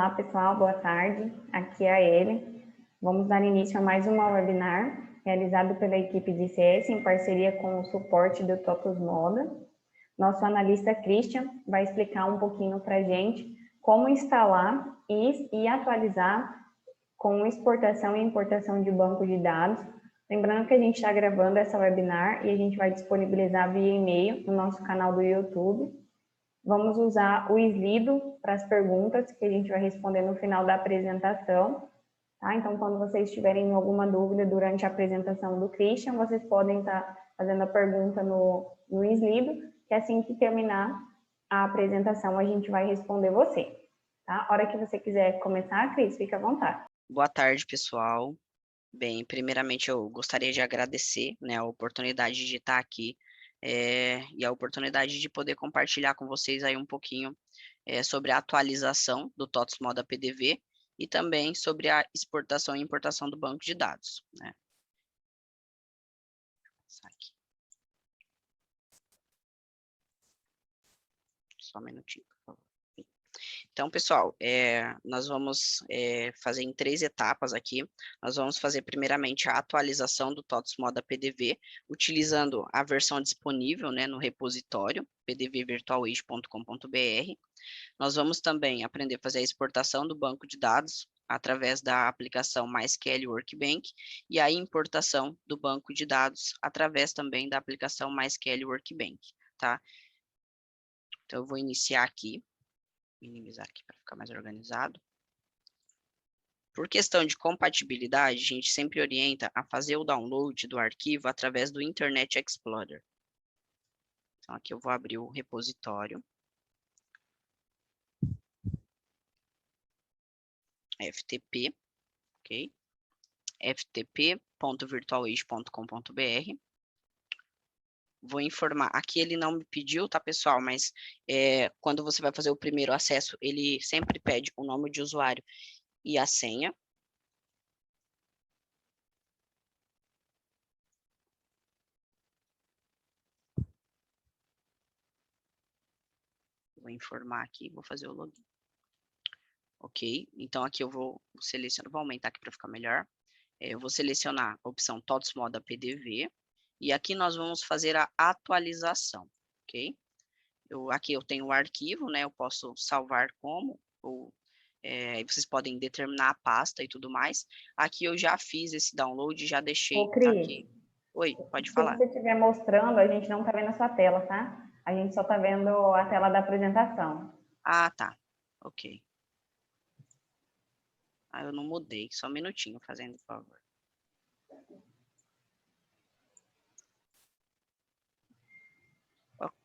Olá, pessoal, boa tarde. Aqui é a Ellen. Vamos dar início a mais uma webinar realizado pela equipe de CS em parceria com o suporte do TOTUS Moda. Nosso analista Christian vai explicar um pouquinho para a gente como instalar e atualizar com exportação e importação de banco de dados. Lembrando que a gente está gravando essa webinar e a gente vai disponibilizar via e-mail no nosso canal do YouTube. Vamos usar o Slido para as perguntas que a gente vai responder no final da apresentação. Tá? Então, quando vocês tiverem alguma dúvida durante a apresentação do Christian, vocês podem estar fazendo a pergunta no Slido, que assim que terminar a apresentação, a gente vai responder você. Tá? A hora que você quiser começar, Cris, fica à vontade. Boa tarde, pessoal. Bem, primeiramente eu gostaria de agradecer, né, a oportunidade de estar aqui e a oportunidade de poder compartilhar com vocês aí um pouquinho sobre a atualização do TOTUS Moda PDV e também sobre a exportação e importação do banco de dados, né? Aqui. Só um minutinho, por favor. Então, pessoal, nós vamos fazer em 3 etapas aqui. Nós vamos fazer primeiramente a atualização do TOTUS Moda PDV, utilizando a versão disponível, né, no repositório, pdvvirtualage.com.br. Nós vamos também aprender a fazer a exportação do banco de dados através da aplicação MySQL Workbench e a importação do banco de dados através também da aplicação MySQL Workbench, tá? Então, eu vou iniciar aqui. Minimizar aqui para ficar mais organizado. Por questão de compatibilidade, a gente sempre orienta a fazer o download do arquivo através do Internet Explorer. Então, aqui eu vou abrir o repositório. FTP, ok? ftp.virtualage.com.br. Vou informar, aqui ele não me pediu, tá, pessoal? Mas quando você vai fazer o primeiro acesso, ele sempre pede o nome de usuário e a senha. Vou informar aqui, vou fazer o login. Ok, então aqui eu vou selecionar, vou aumentar aqui para ficar melhor. Eu vou selecionar a opção TOTUS Moda PDV e aqui nós vamos fazer a atualização, ok? Aqui eu tenho o arquivo, né? Eu posso salvar como, ou vocês podem determinar a pasta e tudo mais. Aqui eu já fiz esse download, já deixei aqui. Oi, pode falar. Se você estiver mostrando, a gente não está vendo a sua tela, tá? A gente só está vendo a tela da apresentação. Ah, tá. Ok. Ah, eu não mudei, só um minutinho fazendo, por favor.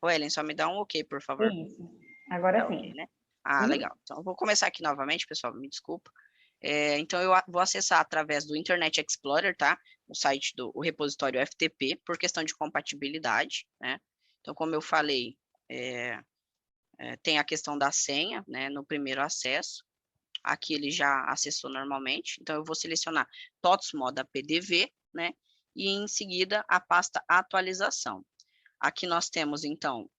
Ô, Ellen, só me dá um ok, por favor. Isso, agora sim. Okay, né? Ah, legal. Então, eu vou começar aqui novamente, pessoal, me desculpa. Então, eu vou acessar através do Internet Explorer, tá? O site do repositório FTP, por questão de compatibilidade, né? Então, como eu falei, tem a questão da senha, né? No primeiro acesso. Aqui ele já acessou normalmente. Então, eu vou selecionar TOTUS Moda PDV, né? E, em seguida, a pasta atualização. Aqui nós temos, então,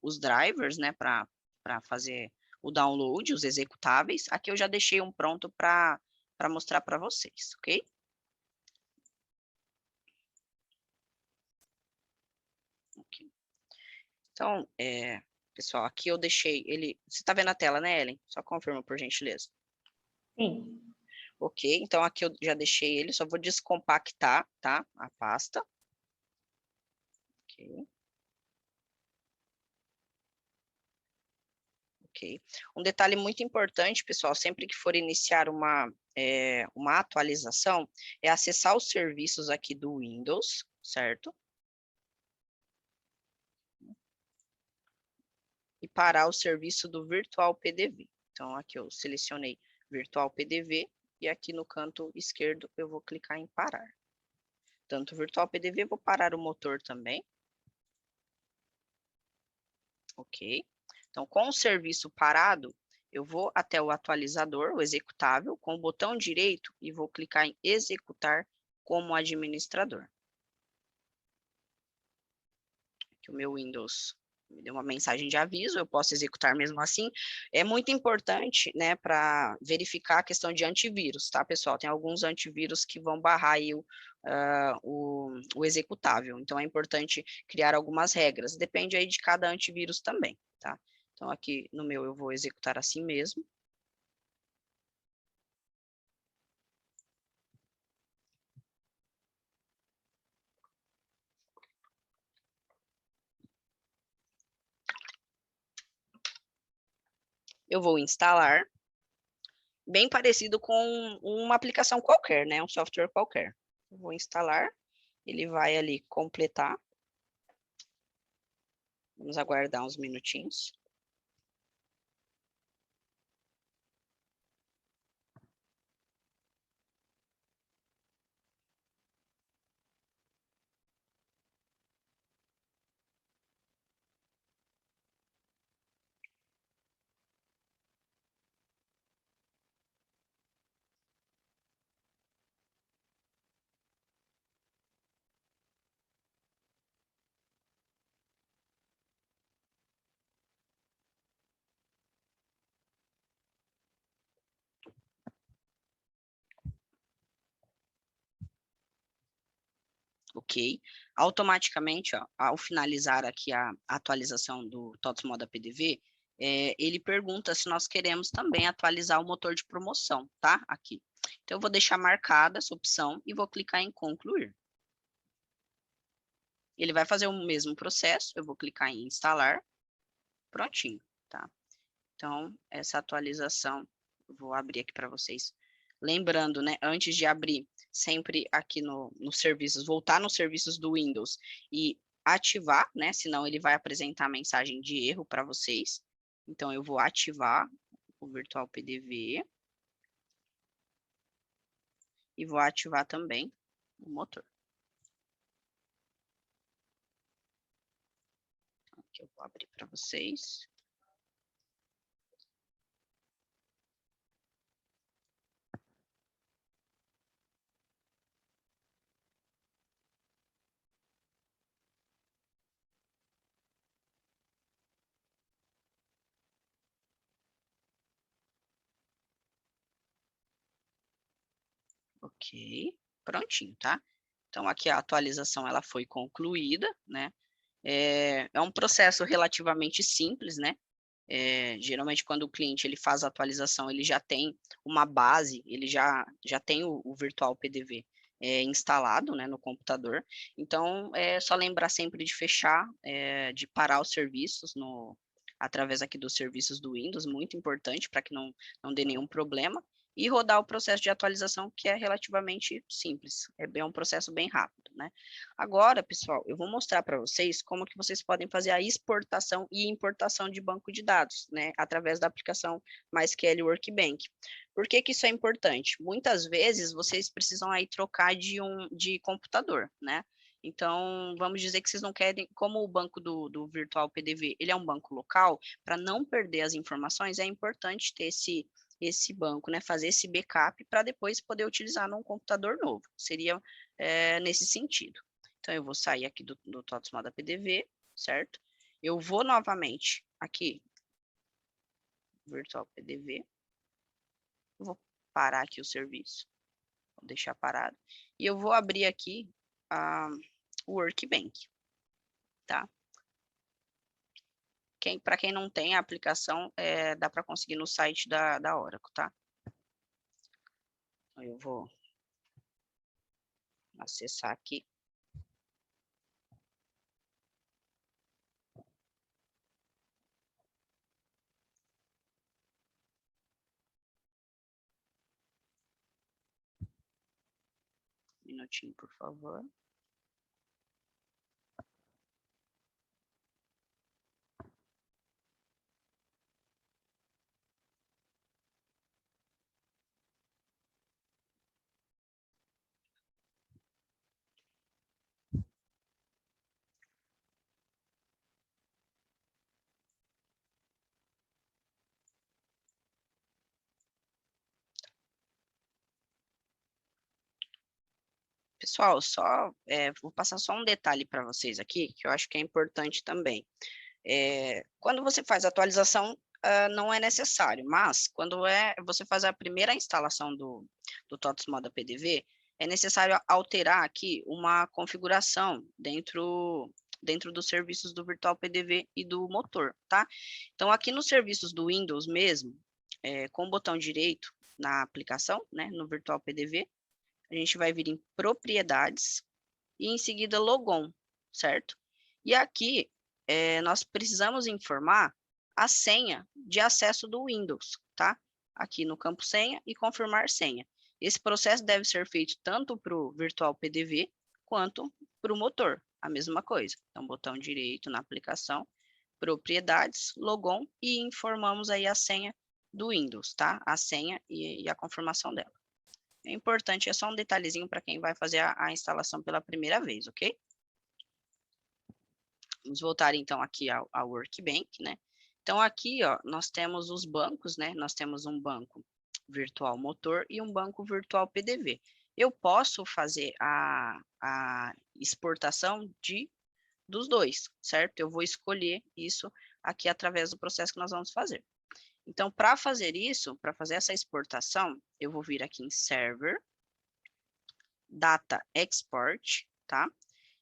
os drivers, né? Para fazer o download, os executáveis. Aqui eu já deixei um pronto para mostrar para vocês, ok? Okay. Então, pessoal, aqui eu deixei ele... Você está vendo a tela, né, Ellen? Só confirma, por gentileza. Sim. Ok, então aqui eu já deixei ele, só vou descompactar, tá? A pasta. Ok. Ok. Um detalhe muito importante, pessoal, sempre que for iniciar uma atualização, é acessar os serviços aqui do Windows, certo? E parar o serviço do Virtual PDV. Então, aqui eu selecionei Virtual PDV e aqui no canto esquerdo eu vou clicar em parar. Tanto Virtual PDV, vou parar o motor também. Ok. Então, com o serviço parado, eu vou até o atualizador, o executável, com o botão direito e vou clicar em executar como administrador. Aqui o meu Windows me deu uma mensagem de aviso, eu posso executar mesmo assim. É muito importante, né, para verificar a questão de antivírus, tá, pessoal? Tem alguns antivírus que vão barrar aí o executável, então é importante criar algumas regras, depende aí de cada antivírus também, tá? Então aqui no meu eu vou executar assim mesmo. Eu vou instalar, bem parecido com uma aplicação qualquer, né? Um software qualquer. Eu vou instalar, ele vai ali completar. Vamos aguardar uns minutinhos. Ok? Automaticamente, ó, ao finalizar aqui a atualização do TOTS Moda PDV, ele pergunta se nós queremos também atualizar o motor de promoção, tá? Aqui. Então, eu vou deixar marcada essa opção e vou clicar em concluir. Ele vai fazer o mesmo processo, eu vou clicar em instalar, prontinho, tá? Então, essa atualização, eu vou abrir aqui para vocês. Lembrando, né, antes de abrir, sempre aqui nos serviços, voltar nos serviços do Windows e ativar, né, senão ele vai apresentar mensagem de erro para vocês. Então, eu vou ativar o Virtual PDV e vou ativar também o motor. Aqui eu vou abrir para vocês. Ok, prontinho, tá? Então, aqui a atualização ela foi concluída, né? É um processo relativamente simples, né? Geralmente, quando o cliente ele faz a atualização, ele já tem uma base, ele já tem o Virtual PDV instalado, né, no computador. Então, é só lembrar sempre de fechar, de parar os serviços através aqui dos serviços do Windows, muito importante para que não dê nenhum problema. E rodar o processo de atualização, que é relativamente simples, é um processo bem rápido, né? Agora, pessoal, eu vou mostrar para vocês como que vocês podem fazer a exportação e importação de banco de dados, né, através da aplicação MySQL Workbench. Por que que isso é importante? Muitas vezes vocês precisam aí trocar de computador, né? Então, vamos dizer que vocês não querem, como o banco do Virtual PDV, ele é um banco local, para não perder as informações, é importante ter esse banco, né, fazer esse backup para depois poder utilizar num computador novo. Seria nesse sentido. Então, eu vou sair aqui do TOTS Moda PDV, certo? Eu vou novamente aqui, Virtual PDV, vou parar aqui o serviço, vou deixar parado, e eu vou abrir aqui o Workbench, tá? Para quem não tem a aplicação, dá para conseguir no site da Oracle, tá? Eu vou acessar aqui. Um minutinho, por favor. Pessoal, vou passar só um detalhe para vocês aqui, que eu acho que é importante também. Quando você faz a atualização, não é necessário, mas quando você faz a primeira instalação do TOTOS Moda PDV, é necessário alterar aqui uma configuração dentro dos serviços do Virtual PDV e do motor, tá? Então, aqui nos serviços do Windows mesmo, com o botão direito na aplicação, né, no Virtual PDV, a gente vai vir em propriedades e em seguida logon, certo? E aqui nós precisamos informar a senha de acesso do Windows, tá? Aqui no campo senha e confirmar senha. Esse processo deve ser feito tanto para o Virtual PDV quanto para o motor, a mesma coisa. Então, botão direito na aplicação, propriedades, logon e informamos aí a senha do Windows, tá? A senha e a confirmação dela. É importante, é só um detalhezinho para quem vai fazer a instalação pela primeira vez, ok? Vamos voltar então aqui ao Workbench, né? Então aqui, ó, nós temos os bancos, né? Nós temos um banco virtual motor e um banco virtual PDV. Eu posso fazer a exportação dos dois, certo? Eu vou escolher isso aqui através do processo que nós vamos fazer. Então, para fazer isso, para fazer essa exportação, eu vou vir aqui em Server, Data Export, tá?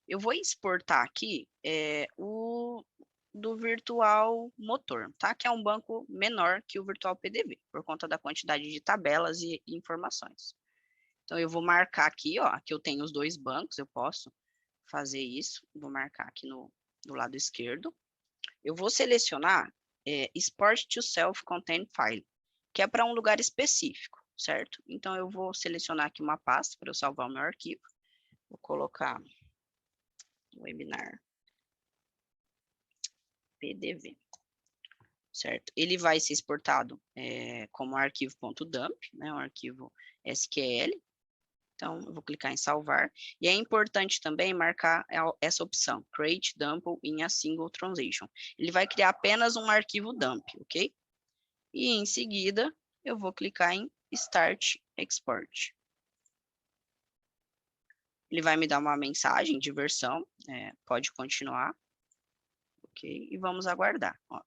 Eu vou exportar aqui o do Virtual Motor, tá? Que é um banco menor que o Virtual PDV, por conta da quantidade de tabelas e informações. Então, eu vou marcar aqui, ó, aqui eu tenho os dois bancos, eu posso fazer isso. Vou marcar aqui no lado esquerdo. Eu vou selecionar Export to Self-Contained File, que é para um lugar específico, certo? Então, eu vou selecionar aqui uma pasta para eu salvar o meu arquivo. Vou colocar webinar PDV, certo? Ele vai ser exportado como arquivo.dump, né? Um arquivo SQL. Então, eu vou clicar em salvar. E é importante também marcar essa opção, Create Dump in a Single Transaction. Ele vai criar apenas um arquivo dump, ok? E em seguida, eu vou clicar em Start Export. Ele vai me dar uma mensagem de versão, pode continuar, ok? E vamos aguardar. Ó,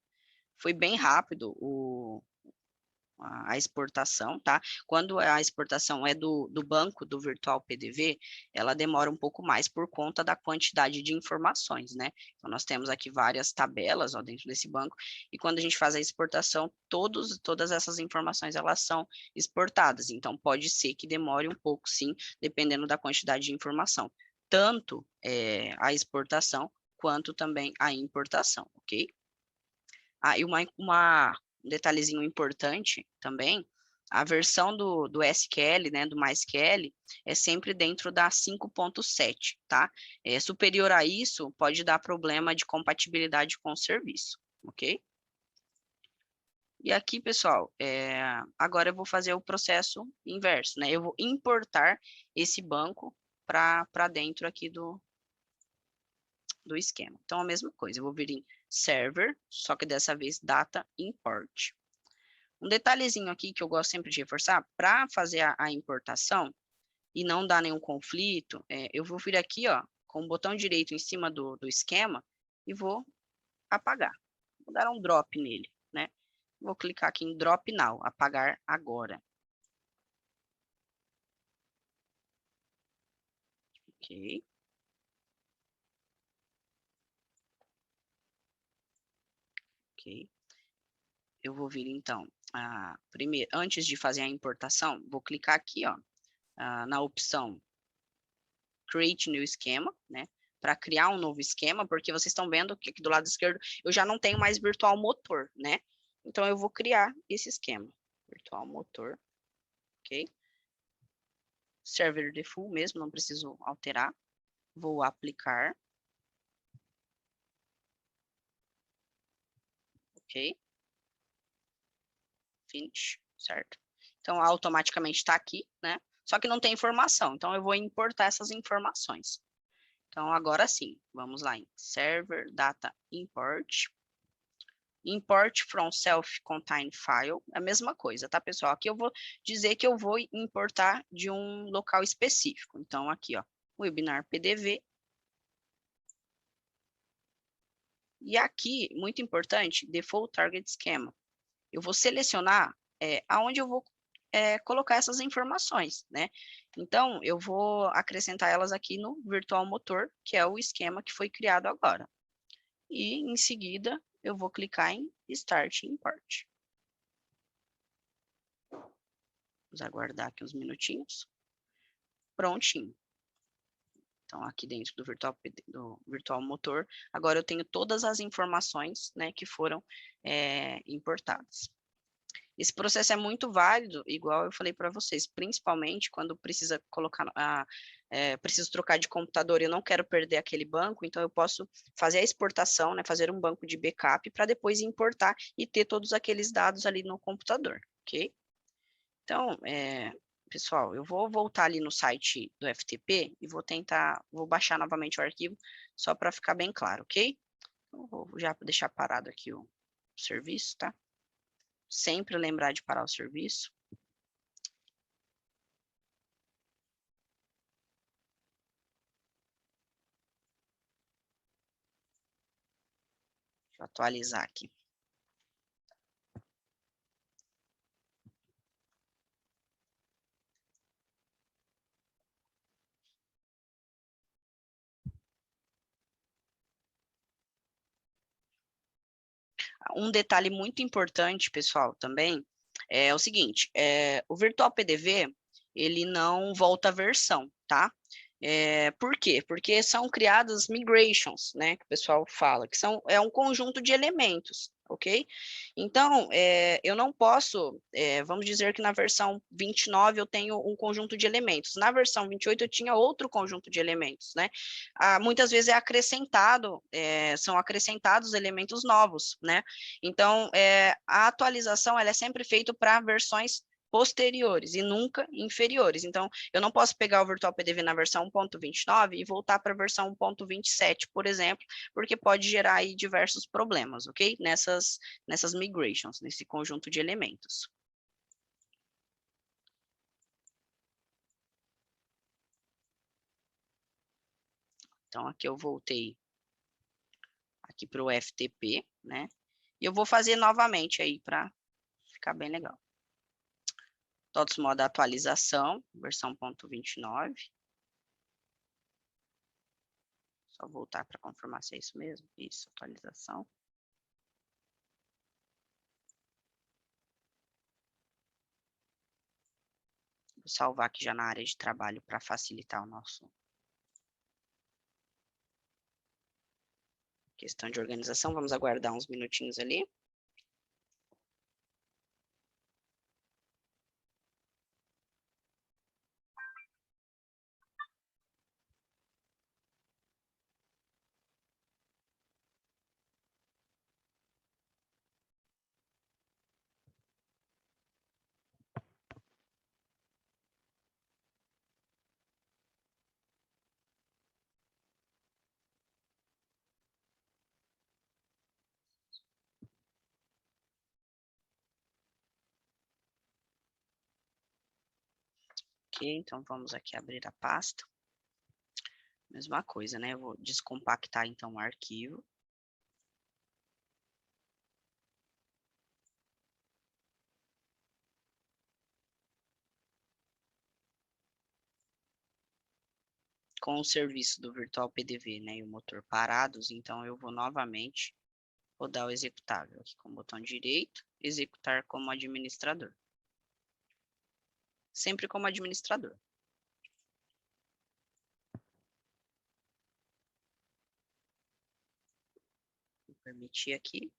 foi bem rápido a exportação, tá? Quando a exportação é do banco do Virtual PDV, ela demora um pouco mais por conta da quantidade de informações, né? Então, nós temos aqui várias tabelas, ó, dentro desse banco, e quando a gente faz a exportação, todas essas informações, elas são exportadas. Então, pode ser que demore um pouco, sim, dependendo da quantidade de informação. Tanto a exportação, quanto também a importação, ok? Ah, e um detalhezinho importante também, a versão do SQL, né, do MySQL, é sempre dentro da 5.7, tá? Superior a isso, pode dar problema de compatibilidade com o serviço, ok? E aqui, pessoal, agora eu vou fazer o processo inverso, né? Eu vou importar esse banco para dentro aqui do esquema. Então, a mesma coisa, eu vou vir em Server, só que dessa vez Data Import. Um detalhezinho aqui que eu gosto sempre de reforçar, para fazer a importação e não dar nenhum conflito, eu vou vir aqui, ó, com o botão direito em cima do esquema e vou apagar. Vou dar um drop nele, né? Vou clicar aqui em Drop Now, apagar agora. Ok. Ok. Eu vou vir, então, primeiro, antes de fazer a importação, vou clicar aqui, ó, na opção Create New Schema, né? Para criar um novo esquema, porque vocês estão vendo que aqui do lado esquerdo eu já não tenho mais Virtual Motor, né? Então, eu vou criar esse esquema. Virtual Motor, ok? Server default mesmo, não preciso alterar. Vou aplicar. Ok? Finish, certo? Então, automaticamente está aqui, né? Só que não tem informação, então eu vou importar essas informações. Então, agora sim, vamos lá em Server Data Import. Import from self-contained file, a mesma coisa, tá, pessoal? Aqui eu vou dizer que eu vou importar de um local específico. Então, aqui, ó, webinar PDV. E aqui, muito importante, Default Target Schema. Eu vou selecionar aonde eu vou colocar essas informações, né? Então, eu vou acrescentar elas aqui no Virtual Motor, que é o esquema que foi criado agora. E, em seguida, eu vou clicar em Start Import. Vamos aguardar aqui uns minutinhos. Prontinho. Então, aqui dentro do Virtual Motor, agora eu tenho todas as informações, né, que foram importadas. Esse processo é muito válido, igual eu falei para vocês, principalmente quando precisa colocar, preciso trocar de computador e eu não quero perder aquele banco, então eu posso fazer a exportação, né, fazer um banco de backup para depois importar e ter todos aqueles dados ali no computador, ok? Então, pessoal, eu vou voltar ali no site do FTP e vou baixar novamente o arquivo, só para ficar bem claro, ok? Então, vou já deixar parado aqui o serviço, tá? Sempre lembrar de parar o serviço. Deixa eu atualizar aqui. Um detalhe muito importante, pessoal, também, é o seguinte, o Virtual PDV, ele não volta a versão, tá? Por quê? Porque são criadas migrations, né, que o pessoal fala, que é um conjunto de elementos, ok? Então, eu não posso, vamos dizer que na versão 29 eu tenho um conjunto de elementos, na versão 28 eu tinha outro conjunto de elementos, né? Muitas vezes são acrescentados elementos novos, né? Então, a atualização ela é sempre feita para versões posteriores e nunca inferiores. Então, eu não posso pegar o Virtual PDV na versão 1.29 e voltar para a versão 1.27, por exemplo, porque pode gerar aí diversos problemas, ok? Nessas migrations, nesse conjunto de elementos. Então, aqui eu voltei aqui para o FTP, né? E eu vou fazer novamente aí para ficar bem legal. TOTOS modo atualização, versão 1.29. Só voltar para confirmar se é isso mesmo. Isso, atualização. Vou salvar aqui já na área de trabalho para facilitar o nosso questão de organização. Vamos aguardar uns minutinhos ali. Ok, então vamos aqui abrir a pasta. Mesma coisa, né? Eu vou descompactar então o arquivo. Com o serviço do Virtual PDV, né, e o motor parados, então eu vou novamente rodar o executável aqui com o botão direito, executar como administrador. Sempre como administrador. Vou permitir aqui.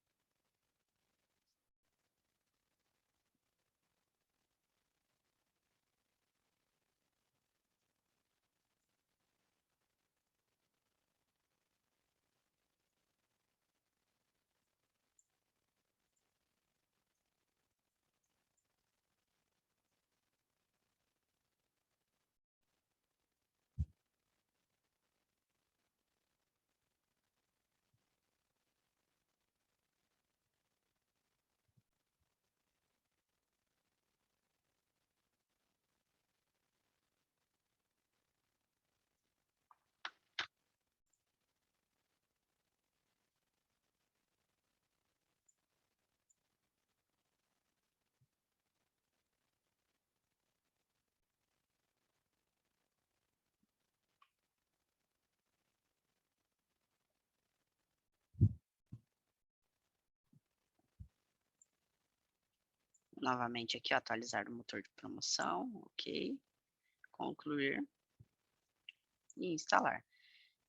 novamente aqui, ó, atualizar o motor de promoção, ok, concluir e instalar.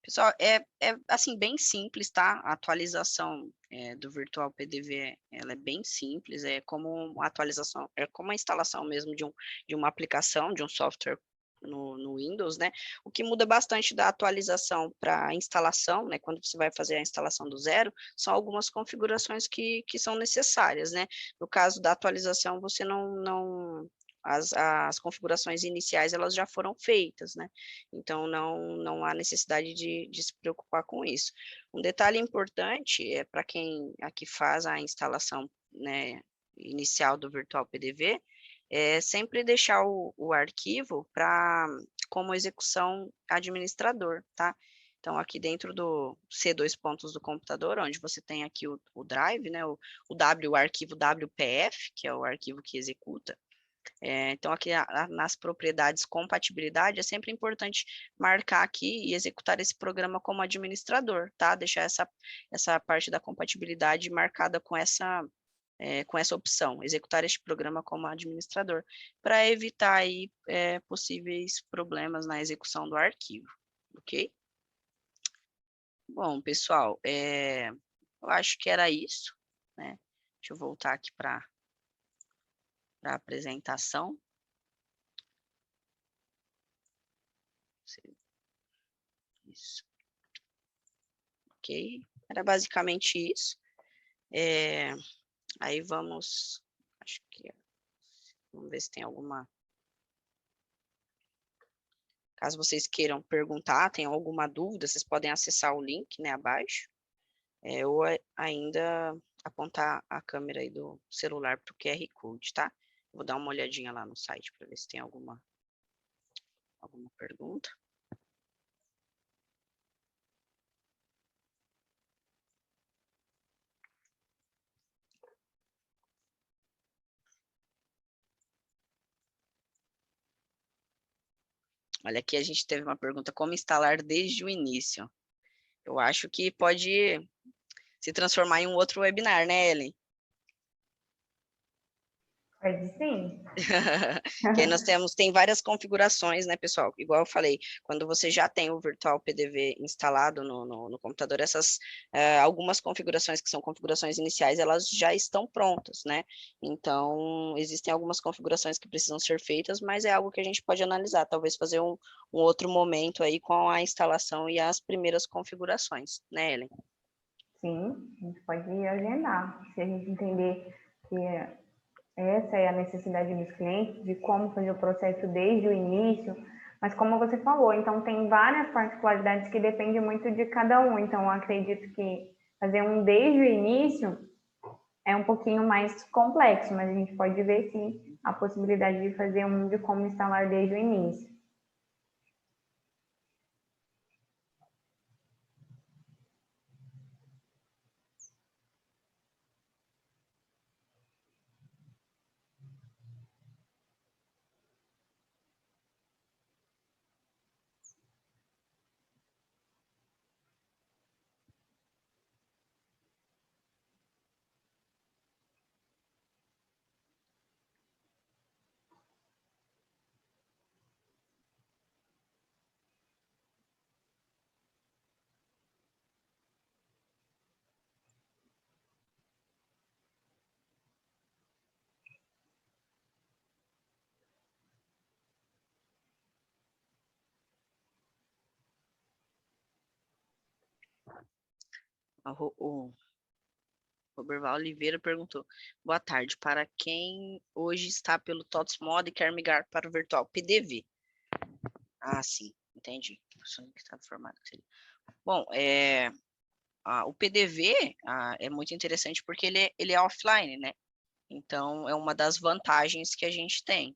Pessoal, é assim, bem simples, tá? A atualização do Virtual PDV, ela é bem simples, é como a atualização, é como a instalação mesmo de uma aplicação, de um software no Windows, né? O que muda bastante da atualização para a instalação, né? Quando você vai fazer a instalação do zero, são algumas configurações que são necessárias, né? No caso da atualização, você não as configurações iniciais, elas já foram feitas, né? Então, não há necessidade de se preocupar com isso. Um detalhe importante é para quem aqui faz a instalação, né, inicial do Virtual PDV, é sempre deixar o arquivo como execução administrador, tá? Então, aqui dentro do C2 pontos do computador, onde você tem aqui o drive, né, o arquivo WPF, que é o arquivo que executa. Então, aqui nas propriedades compatibilidade, é sempre importante marcar aqui e executar esse programa como administrador, tá? Deixar essa parte da compatibilidade marcada com essa opção, executar este programa como administrador, para evitar aí possíveis problemas na execução do arquivo, ok? Bom, pessoal, eu acho que era isso, né? Deixa eu voltar aqui para a apresentação. Isso. Ok? Era basicamente isso. Aí vamos ver se tem alguma. Caso vocês queiram perguntar, tenham alguma dúvida, vocês podem acessar o link, né, abaixo, ou ainda apontar a câmera aí do celular para o QR Code, tá? Vou dar uma olhadinha lá no site para ver se tem alguma pergunta. Olha, aqui a gente teve uma pergunta, como instalar desde o início? Eu acho que pode se transformar em um outro webinar, né, Ellen? Pode sim. Que aí nós tem várias configurações, né, pessoal? Igual eu falei, quando você já tem o Virtual PDV instalado no computador, algumas configurações que são configurações iniciais, elas já estão prontas, né? Então, existem algumas configurações que precisam ser feitas, mas é algo que a gente pode analisar, talvez fazer um outro momento aí com a instalação e as primeiras configurações, né, Ellen? Sim, a gente pode agendar. Se a gente entender que essa é a necessidade dos clientes, de como fazer o processo desde o início, mas como você falou, então tem várias particularidades que dependem muito de cada um, então eu acredito que fazer um desde o início é um pouquinho mais complexo, mas a gente pode ver sim a possibilidade de fazer um de como instalar desde o início. O Roberval Oliveira perguntou, boa tarde, para quem hoje está pelo TOTS Mod e quer migrar para o Virtual PDV? Ah, sim, entendi. Bom, o PDV é muito interessante porque ele é offline, né? Então, é uma das vantagens que a gente tem.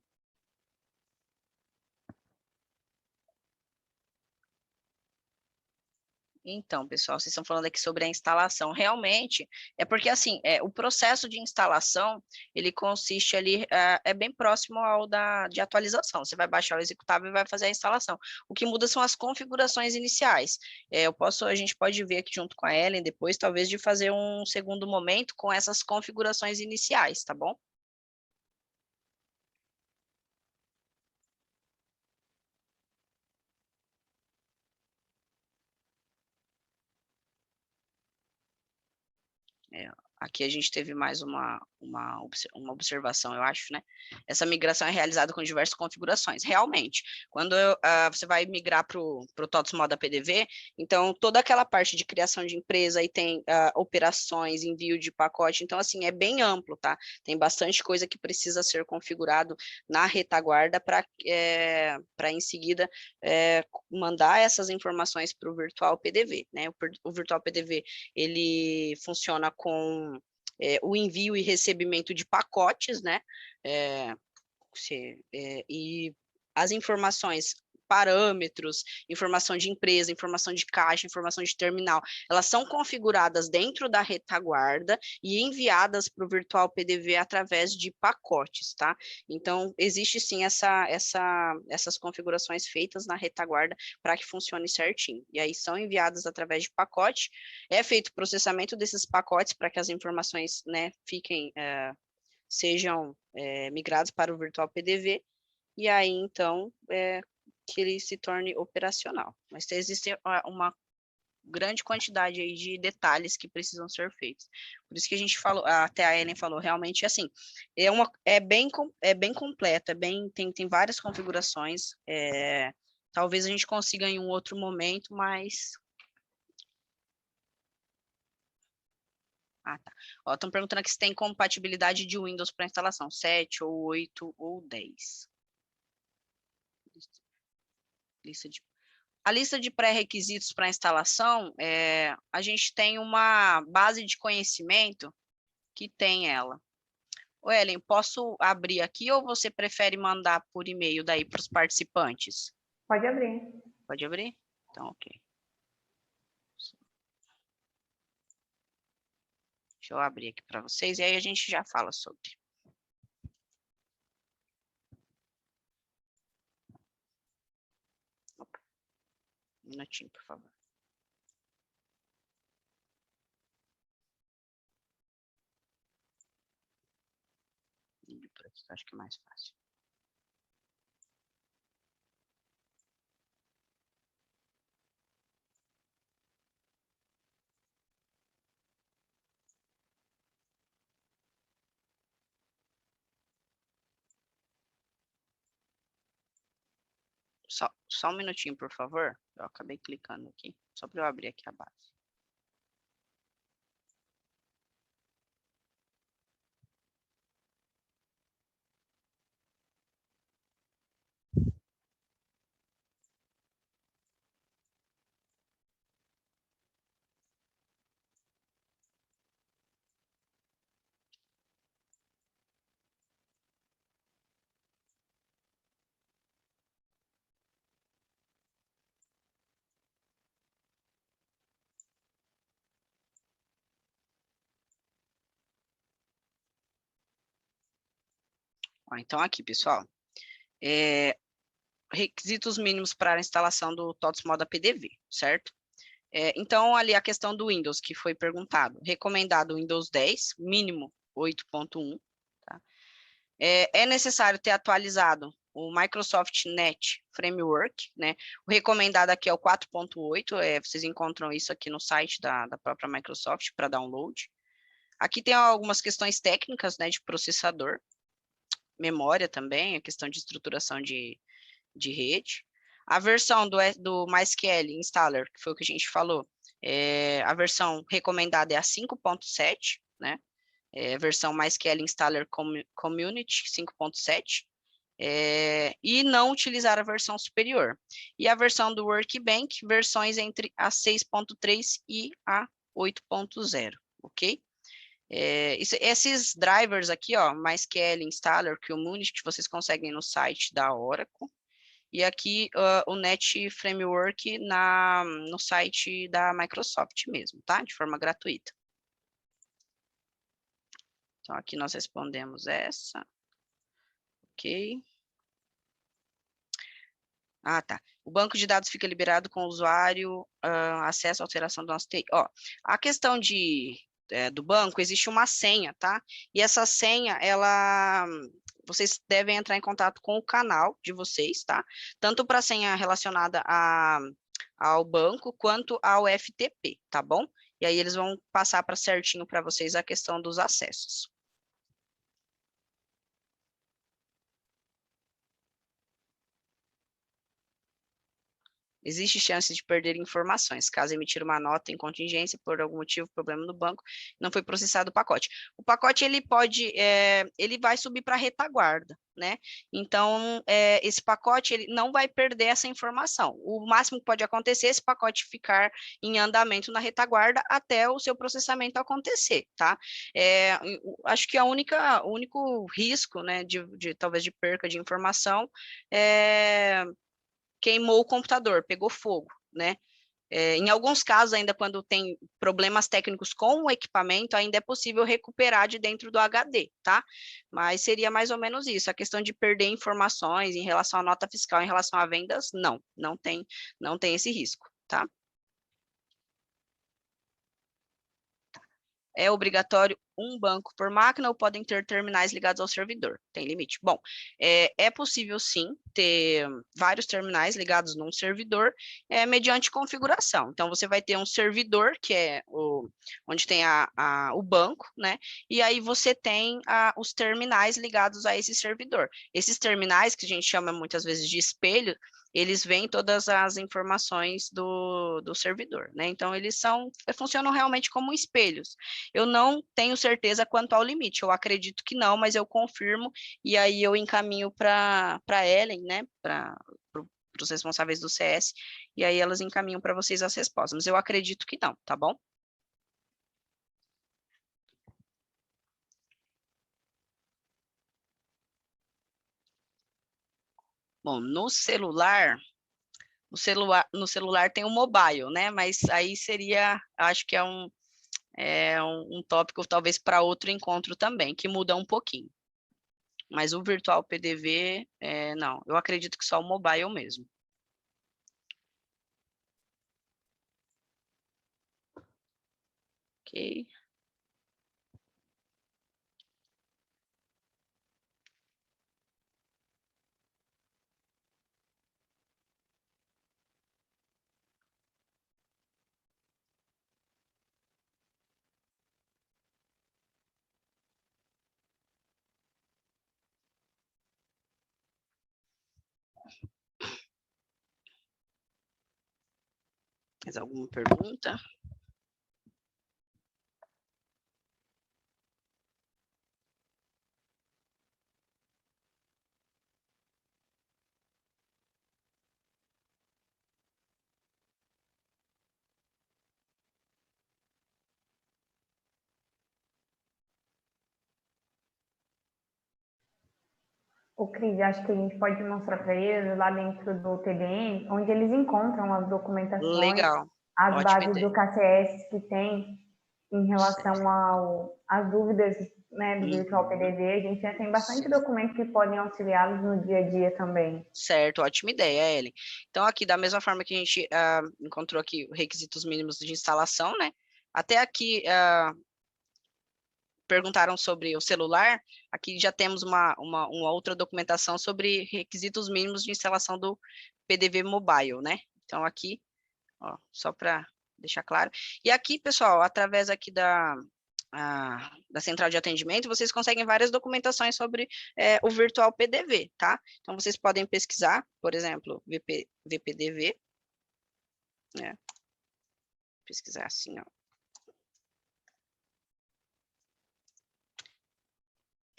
Então, pessoal, vocês estão falando aqui sobre a instalação. Realmente, é porque, assim, o processo de instalação, ele consiste ali, é bem próximo ao de atualização. Você vai baixar o executável e vai fazer a instalação. O que muda são as configurações iniciais. A gente pode ver aqui junto com a Ellen depois, talvez, de fazer um segundo momento com essas configurações iniciais, tá bom? Aqui a gente teve mais uma observação, eu acho, né? Essa migração é realizada com diversas configurações. Realmente, quando você vai migrar para o TOTOS Moda PDV, então toda aquela parte de criação de empresa, aí tem operações, envio de pacote, então assim, é bem amplo, tá? Tem bastante coisa que precisa ser configurado na retaguarda para em seguida mandar essas informações para o Virtual PDV, né? O Virtual PDV, ele funciona com o envio e recebimento de pacotes, né? E as informações, parâmetros, informação de empresa, informação de caixa, informação de terminal, elas são configuradas dentro da retaguarda e enviadas para o Virtual PDV através de pacotes, tá? Então, existe sim essas configurações feitas na retaguarda para que funcione certinho. E aí são enviadas através de pacote, é feito o processamento desses pacotes para que as informações, né, sejam migrados para o Virtual PDV, e aí, então, que ele se torne operacional. Mas existe uma grande quantidade aí de detalhes que precisam ser feitos. Por isso que a gente falou, até a Ellen falou, realmente, assim, é bem completo, tem várias configurações, talvez a gente consiga em um outro momento, mas... tá. Estão perguntando aqui se tem compatibilidade de Windows para instalação, 7, ou 8, ou 10. A lista de pré-requisitos para instalação, a gente tem uma base de conhecimento que tem ela. Ô, Ellen, posso abrir aqui ou você prefere mandar por e-mail daí para os participantes? Pode abrir. Pode abrir? Então, ok. Deixa eu abrir aqui para vocês e aí a gente já fala sobre. Opa. Um minutinho, por favor. Acho que é mais fácil. Só um minutinho, por favor. Eu acabei clicando aqui, só para eu abrir aqui a base. Então, aqui, pessoal, requisitos mínimos para a instalação do TOTOS Moda PDV, certo? Então, ali a questão do Windows, que foi perguntado. Recomendado Windows 10, mínimo 8.1. Tá? É necessário ter atualizado o Microsoft Net Framework, né? O recomendado aqui é o 4.8, vocês encontram isso aqui no site da própria Microsoft para download. Aqui tem algumas questões técnicas, né, de processador, memória também, a questão de estruturação de rede. A versão do MySQL Installer, que foi o que a gente falou, a versão recomendada é a 5.7, né? A versão MySQL Installer Community 5.7, e não utilizar a versão superior. E a versão do Workbench, versões entre a 6.3 e a 8.0, ok? Esses drivers aqui, ó, MySQL Installer, Community, que vocês conseguem no site da Oracle, e aqui o Net Framework no site da Microsoft mesmo, tá? De forma gratuita. Então, aqui nós respondemos essa. Ok. Tá. O banco de dados fica liberado com o usuário, acesso à alteração do nosso TI. Ó, a questão do banco, existe uma senha, tá? E essa senha, vocês devem entrar em contato com o canal de vocês, tá? Tanto para a senha relacionada ao banco, quanto ao FTP, tá bom? e aí eles vão passar para certinho para vocês a questão dos acessos. Existe chance de perder informações, caso emitir uma nota em contingência por algum motivo, problema no banco, não foi processado o pacote. O pacote, ele pode, ele vai subir para a retaguarda, né? Então, esse pacote, ele não vai perder essa informação. O máximo que pode acontecer é esse pacote ficar em andamento na retaguarda até o seu processamento acontecer, tá? Acho que o único risco, né, talvez de perca de informação queimou o computador, pegou fogo, né? Em alguns casos, ainda quando tem problemas técnicos com o equipamento, ainda é possível recuperar de dentro do HD, tá? Mas seria mais ou menos isso. A questão de perder informações em relação à nota fiscal, em relação a vendas, não tem esse risco, tá? É obrigatório um banco por máquina ou podem ter terminais ligados ao servidor? Tem limite. Bom, é possível sim ter vários terminais ligados num servidor mediante configuração. Então, você vai ter um servidor, que é onde tem o banco, né? E aí você tem os terminais ligados a esse servidor. Esses terminais, que a gente chama muitas vezes de espelho, eles veem todas as informações do servidor, né? Então, eles funcionam realmente como espelhos. Eu não tenho certeza quanto ao limite, eu acredito que não, mas eu confirmo, e aí eu encaminho para a Ellen, né, para os responsáveis do CS, e aí elas encaminham para vocês as respostas, mas eu acredito que não, tá bom? Bom, no celular tem o mobile, né, mas aí seria, acho que é um tópico talvez para outro encontro também, que muda um pouquinho. Mas o virtual PDV, não, eu acredito que só o mobile mesmo. Ok. Mais alguma pergunta? O Cris, acho que a gente pode mostrar para eles lá dentro do TDM, onde eles encontram as documentações, Legal, as ótima bases do ideia. KCS que tem em relação às dúvidas, né, do Virtual Uhum. PDV. A gente já tem bastante Sim. documentos que podem auxiliá-los no dia a dia também. Certo, ótima ideia, Ellen. Então, aqui, da mesma forma que a gente encontrou aqui requisitos mínimos de instalação, né? Até aqui perguntaram sobre o celular, aqui já temos uma outra documentação sobre requisitos mínimos de instalação do PDV Mobile, né? Então, aqui, ó, só para deixar claro. E aqui, pessoal, através aqui da central de atendimento, vocês conseguem várias documentações sobre o virtual PDV, tá? Então, vocês podem pesquisar, por exemplo, VPDV, né? Pesquisar assim, ó.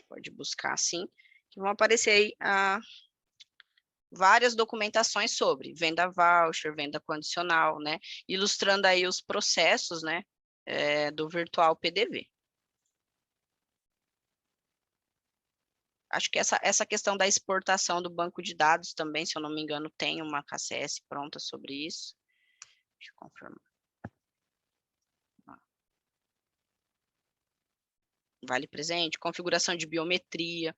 Pode buscar assim, que vão aparecer aí várias documentações sobre venda voucher, venda condicional, né? Ilustrando aí os processos, né, do virtual PDV. Acho que essa questão da exportação do banco de dados também, se eu não me engano, tem uma KCS pronta sobre isso. Deixa eu confirmar. Vale presente, configuração de biometria,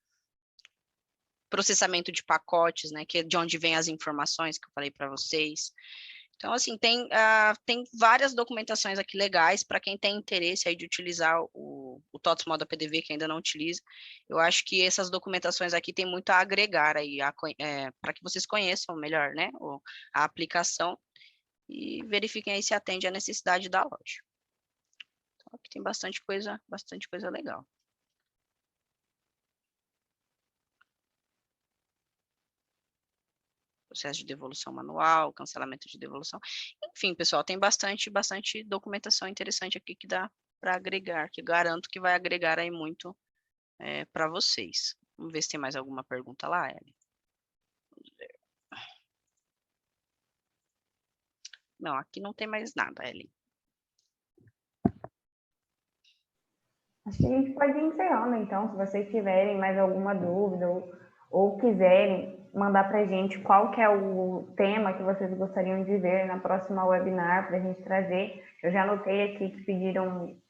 processamento de pacotes, né, que é de onde vem as informações que eu falei para vocês. Então, assim, tem várias documentações aqui legais para quem tem interesse aí de utilizar o TOTS Moda PDV, que ainda não utiliza. Eu acho que essas documentações aqui têm muito a agregar aí, para que vocês conheçam melhor, né, a aplicação e verifiquem aí se atende à necessidade da loja. Aqui tem bastante coisa legal. Processo de devolução manual, cancelamento de devolução. Enfim, pessoal, tem bastante documentação interessante aqui que dá para agregar, que garanto que vai agregar aí muito para vocês. Vamos ver se tem mais alguma pergunta lá, Ellen. Não, aqui não tem mais nada, Ellen. Acho que a gente pode ir encerrando, então, se vocês tiverem mais alguma dúvida ou quiserem mandar para a gente qual que é o tema que vocês gostariam de ver na próxima webinar para a gente trazer. Eu já anotei aqui que pediram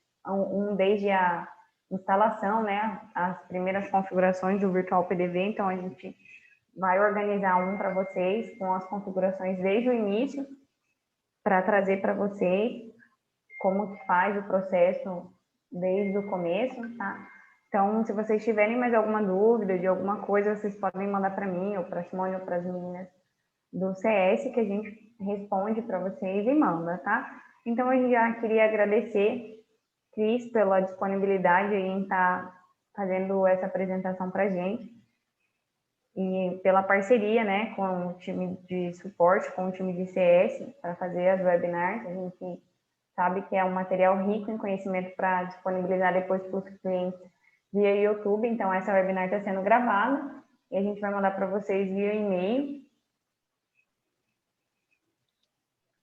desde a instalação, né, as primeiras configurações do Virtual PDV, então a gente vai organizar um para vocês com as configurações desde o início para trazer para vocês como que faz o processo desde o começo, tá? Então, se vocês tiverem mais alguma dúvida de alguma coisa, vocês podem mandar para mim, ou para a Simone, ou para as meninas do CS, que a gente responde para vocês e manda, tá? Então, eu já queria agradecer, Cris, pela disponibilidade em estar fazendo essa apresentação para a gente e pela parceria, né, com o time de suporte, com o time de CS, para fazer as webinars. A gente sabe que é um material rico em conhecimento para disponibilizar depois para os clientes via YouTube. Então, essa webinar está sendo gravada e a gente vai mandar para vocês via e-mail.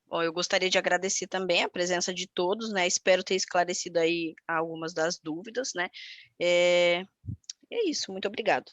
Bom, eu gostaria de agradecer também a presença de todos, né? Espero ter esclarecido aí algumas das dúvidas, né? É isso, muito obrigado.